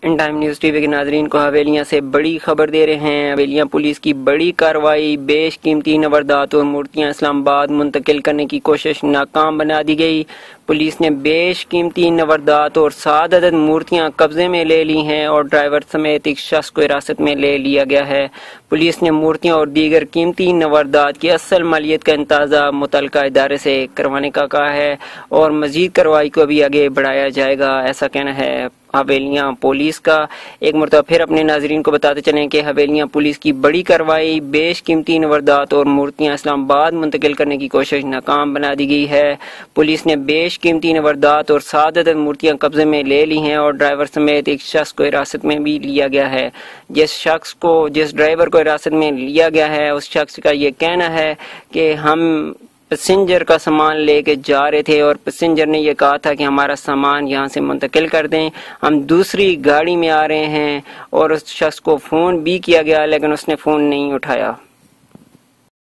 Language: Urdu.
In time news T V کے ناظرین کو حویلیاں سے بڑی خبر دے رہے ہیں۔ حویلیاں پولیس کی بڑی کارروائی، بیش قیمتی نوردات اور مورتیاں اسلام آباد منتقل کرنے کی کوشش ناکام بنا دی گئی۔ پولیس نے بیش قیمتی نوردات اور 7 عدد مورتیاں قبضے میں لے لی ہیں اور ڈرائیور سمیت ایک شخص کو حراست میں لے لیا گیا ہے۔ پولیس نے مورتیاں اور دیگر قیمتی نوردات کی اصل مالیت کا اندازہ متعلقہ ادارے سے کروانے کا کہا ہے اور مزید کارروائی کو بھی آگے بڑھایا جائے گا، ایسا کہنا ہے حویلیاں پولیس کا۔ ایک مرتبہ پھر اپنے ناظرین کو بتاتے چلیں کہ حویلیاں پولیس کی بڑی کارروائی، بیش قیمتی نوردات اور مورتیاں اسلام آباد منتقل کرنے کی کوشش ناکام بنا دی گئی ہے۔ پولیس نے بیش قیمتی نوردات اور 7 عدد مورتیاں قبضے میں لے لی ہیں اور ڈرائیور سمیت ایک شخص کو حراست میں بھی لیا گیا ہے۔ جس ڈرائیور کو حراست میں لیا گیا ہے اس شخص کا یہ کہنا ہے کہ ہم پیسنجر کا سامان لے کے جا رہے تھے اور پیسنجر نے یہ کہا تھا کہ ہمارا سامان یہاں سے منتقل کر دیں، ہم دوسری گاڑی میں آ رہے ہیں، اور اس شخص کو فون بھی کیا گیا لیکن اس نے فون نہیں اٹھایا۔